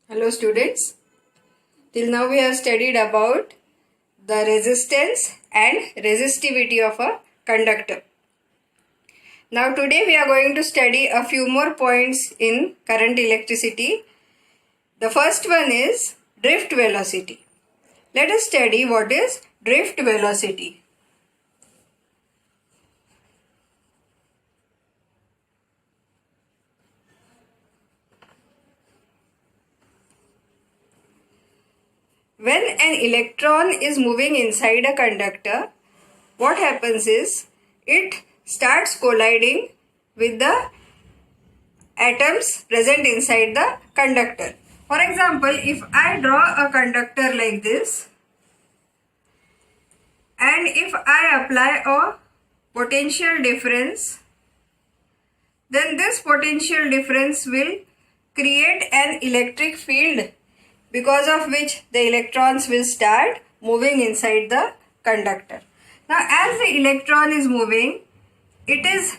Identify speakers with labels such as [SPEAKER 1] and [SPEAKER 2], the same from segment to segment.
[SPEAKER 1] Hello students, till now we have studied about the resistance and resistivity of a conductor. Now today we are going to study a few more points in current electricity. The first one is drift velocity. Let us study what is drift velocity. When an electron is moving inside a conductor, what happens is it starts colliding with the atoms present inside the conductor. For example, if I draw a conductor like this and if I apply a potential difference, then this potential difference will create an electric field, because of which the electrons will start moving inside the conductor. Now as the electron is moving, it is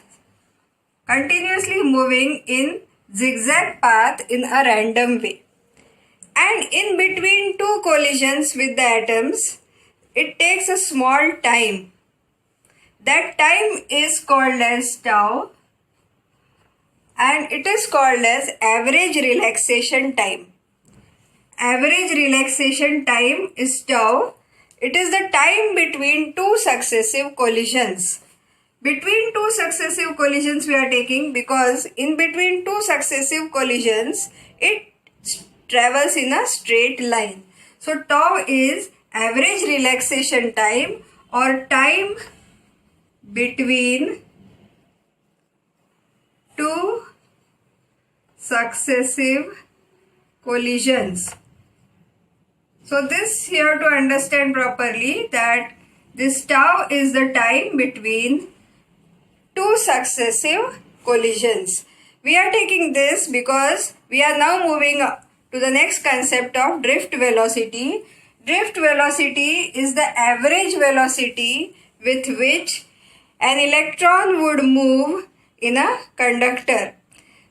[SPEAKER 1] continuously moving in zigzag path in a random way. And in between two collisions with the atoms, it takes a small time. That time is called as tau, and it is called as average relaxation time. Average relaxation time is tau. It is the time between two successive collisions. Between two successive collisions we are taking because in between two successive collisions it travels in a straight line. So tau is average relaxation time or time between two successive collisions. So this you have to understand properly, that this tau is the time between two successive collisions. We are taking this because we are now moving to the next concept of drift velocity. Drift velocity is the average velocity with which an electron would move in a conductor.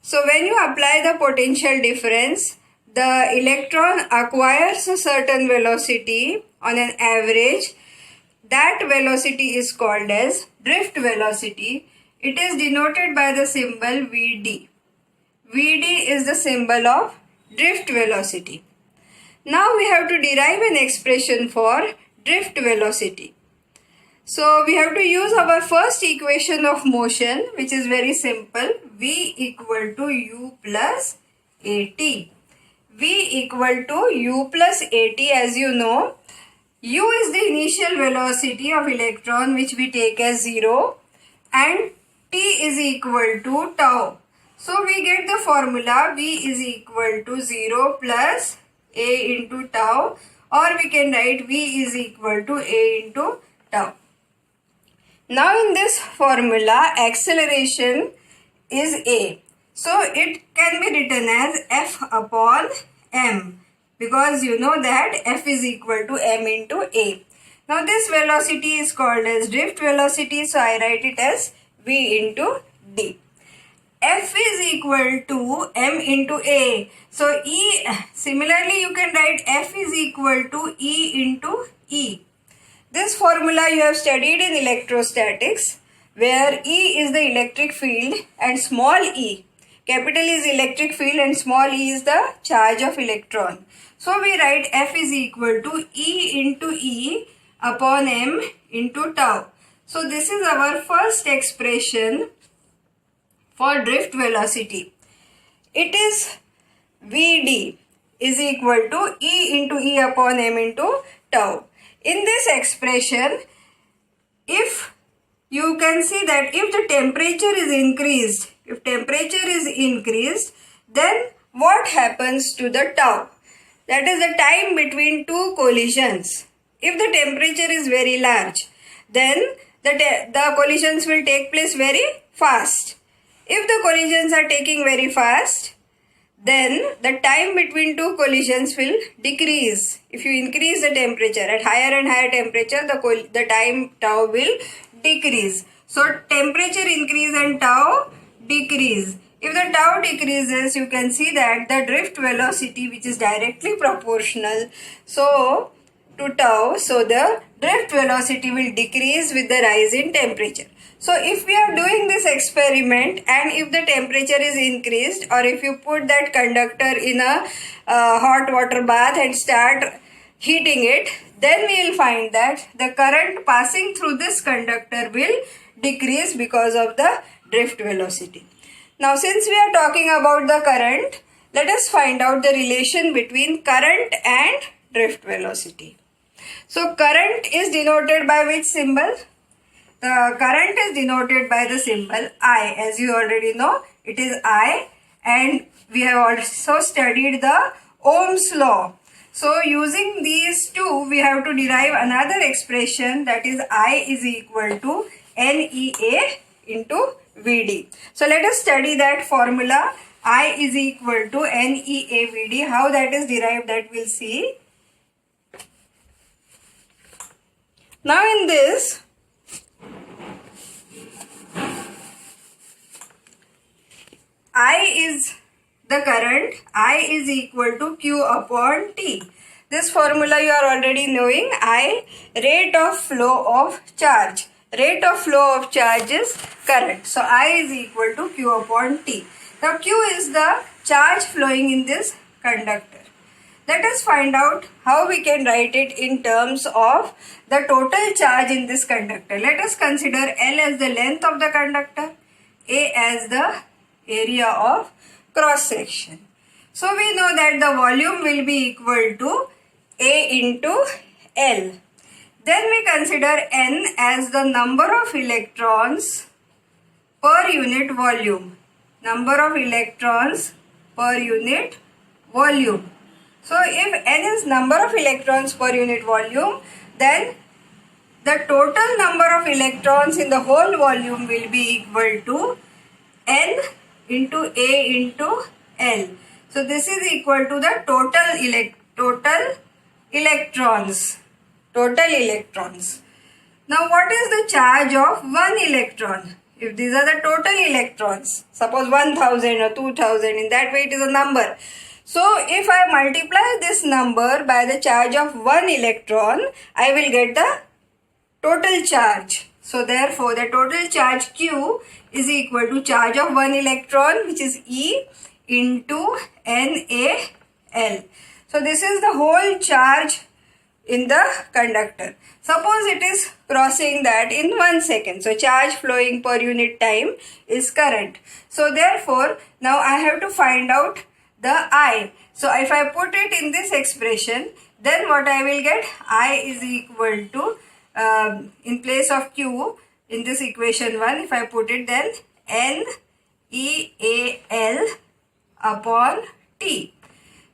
[SPEAKER 1] So when you apply the potential difference, the electron acquires a certain velocity on an average. That velocity is called as drift velocity. It is denoted by the symbol Vd. Vd is the symbol of drift velocity. Now we have to derive an expression for drift velocity. So we have to use our first equation of motion, which is very simple. V equal to u plus at. V equal to u plus at, as you know. U is the initial velocity of electron, which we take as 0, and t is equal to tau. So we get the formula V is equal to 0 plus a into tau, or we can write V is equal to a into tau. Now in this formula, acceleration is a. So it can be written as F upon m, because you know that F is equal to m into a. Now this velocity is called as drift velocity, so I write it as V into d. F is equal to m into a. So similarly you can write F is equal to E into E. This formula you have studied in electrostatics, where E is the electric field and small e, capital E is electric field and small e is the charge of electron. So we write F is equal to E into E upon m into tau. So this is our first expression for drift velocity. It is Vd is equal to E into E upon m into tau. In this expression, if you can see that if the temperature is increased, then what happens to the tau? That is the time between two collisions. If the temperature is very large, then the collisions will take place very fast. If the collisions are taking very fast, then the time between two collisions will decrease. If you increase the temperature at higher and higher temperature, the time tau will decrease. So temperature increase and tau decrease. If the tau decreases, you can see that the drift velocity, which is directly proportional to tau, so the drift velocity will decrease with the rise in temperature. So if we are doing this experiment and if the temperature is increased, or if you put that conductor in a hot water bath and start heating it, then we will find that the current passing through this conductor will decrease because of the drift velocity. Now, since we are talking about the current, let us find out the relation between current and drift velocity. So, current is denoted by which symbol? The current is denoted by the symbol I. As you already know, it is I, and we have also studied the Ohm's law. So, using these two, we have to derive another expression, that is I is equal to NEA into VD. So, let us study that formula. I is equal to NEA VD. How that is derived, that we'll see. Now, in this, I is the current, I is equal to Q upon T. This formula you are already knowing. I, rate of flow of charge. Rate of flow of charge is current. So, I is equal to Q upon T. Now, Q is the charge flowing in this conductor. Let us find out how we can write it in terms of the total charge in this conductor. Let us consider L as the length of the conductor, A as the area of cross section. So, we know that the volume will be equal to A into L. Then we consider N as the number of electrons per unit volume. Number of electrons per unit volume. So, if N is number of electrons per unit volume, then the total number of electrons in the whole volume will be equal to N into A into L. So, this is equal to the total electrons. Now, what is the charge of one electron? If these are the total electrons, suppose 1000 or 2000, in that way it is a number. So, if I multiply this number by the charge of one electron, I will get the total charge. So, therefore, the total charge Q is equal to charge of one electron, which is E into NaL. So, this is the whole charge in the conductor. Suppose it is crossing that in 1 second. So, charge flowing per unit time is current. So, therefore, now I have to find out the I. So, if I put it in this expression, then what I will get? I is equal to, in place of Q, in this equation 1, if I put it, then NEAL upon T.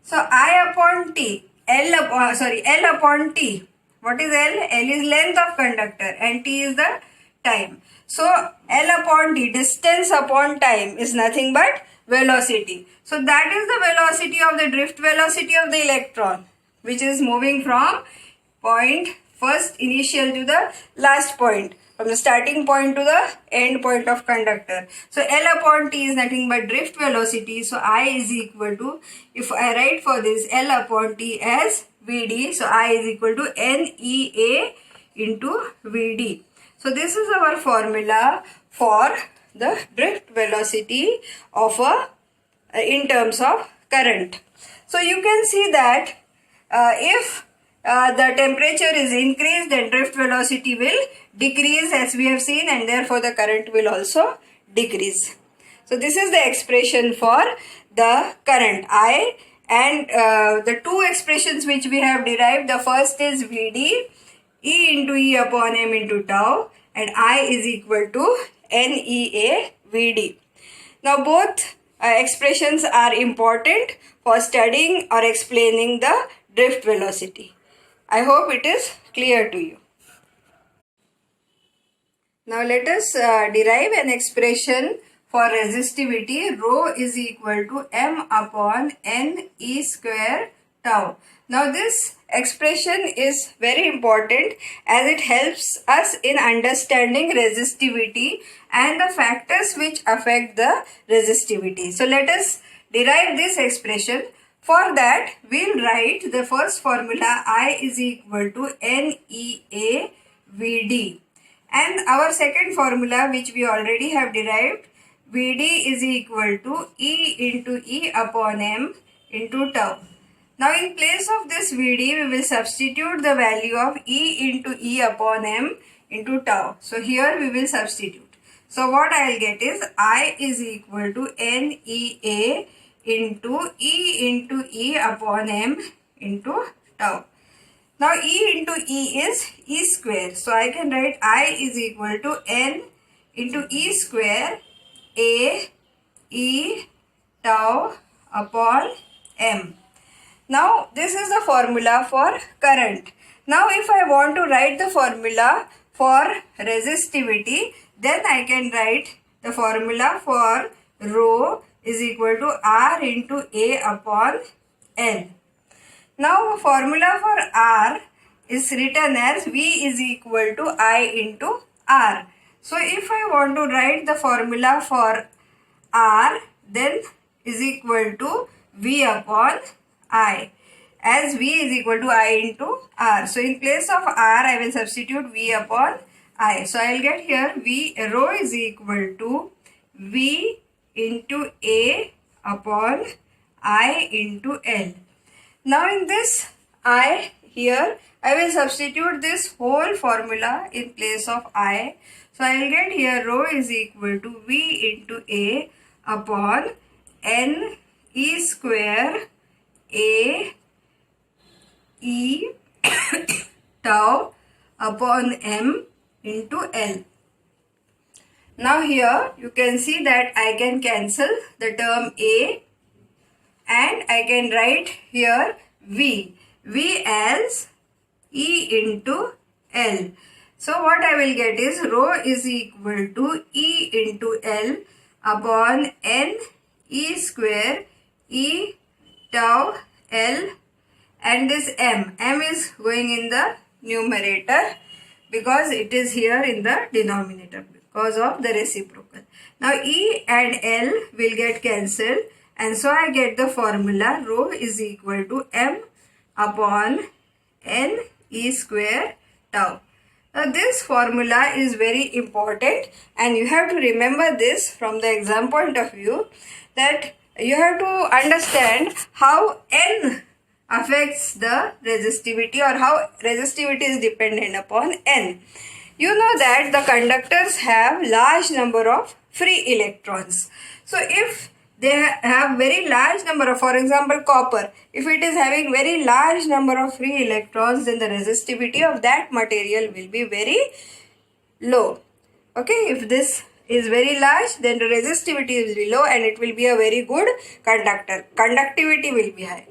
[SPEAKER 1] So, I upon T. L upon T. What is L? L is length of conductor and T is the time. So, L upon T, distance upon time, is nothing but velocity. So, that is the velocity of the drift velocity of the electron, which is moving from point first initial to the last point, from the starting point to the end point of conductor. So, L upon T is nothing but drift velocity. So, I is equal to, if I write for this, L upon T as Vd. So, I is equal to NEA into Vd. So, this is our formula for the drift velocity of in terms of current. So, you can see that if the temperature is increased, then drift velocity will decrease, as we have seen, and therefore the current will also decrease. So, this is the expression for the current I, and the two expressions which we have derived, the first is Vd, E into E upon M into tau, and I is equal to NEA Vd. Now, both expressions are important for studying or explaining the drift velocity. I hope it is clear to you. Now, let us derive an expression for resistivity. Rho is equal to M upon N E square tau. Now this expression is very important as it helps us in understanding resistivity and the factors which affect the resistivity. So let us derive this expression. For that, we'll write the first formula I is equal to NEA VD. And our second formula which we already have derived, VD is equal to E into E upon M into tau. Now in place of this VD, we will substitute the value of E into E upon M into tau. So here we will substitute. So what I will get is I is equal to NEA into E upon M into tau. Now E into E is E square. So I can write I is equal to N into E square A E tau upon M. Now this is the formula for current. Now if I want to write the formula for resistivity, then I can write the formula for rho is equal to R into A upon L. Now formula for R is written as V is equal to I into R. So if I want to write the formula for R, then is equal to V upon I, as V is equal to I into R. So in place of R, I will substitute V upon I. So I will get here V rho is equal to V into A upon I into L. Now in this I here, I will substitute this whole formula in place of I. So I will get here rho is equal to V into A upon N E square A E tau upon M into L. Now here you can see that I can cancel the term A and I can write here V as E into L. So what I will get is rho is equal to E into L upon N E square E tau L, and this M is going in the numerator because it is here in the denominator because of the reciprocal. Now E and L will get cancelled, and so I get the formula rho is equal to M upon N E square tau. Now this formula is very important and you have to remember this from the exam point of view, that you have to understand how N affects the resistivity or how resistivity is dependent upon N. You know that the conductors have large number of free electrons. So if they have very large number of, for example, copper, if it is having very large number of free electrons, then the resistivity of that material will be very low. Okay, if this is very large, then the resistivity will be low and it will be a very good conductor. Conductivity will be high.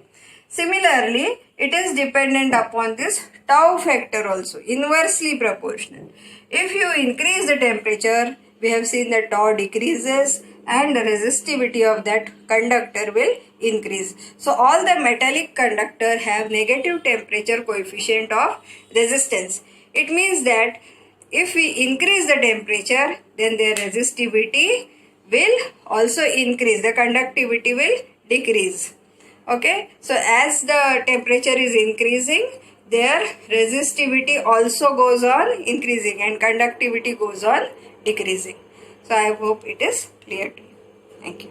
[SPEAKER 1] Similarly, it is dependent upon this tau factor also, inversely proportional. If you increase the temperature, we have seen that tau decreases and the resistivity of that conductor will increase. So all the metallic conductor have negative temperature coefficient of resistance. It means that if we increase the temperature, then their resistivity will also increase, the conductivity will decrease. Okay, so as the temperature is increasing, their resistivity also goes on increasing and conductivity goes on decreasing. So I hope it is clear to you. Thank you.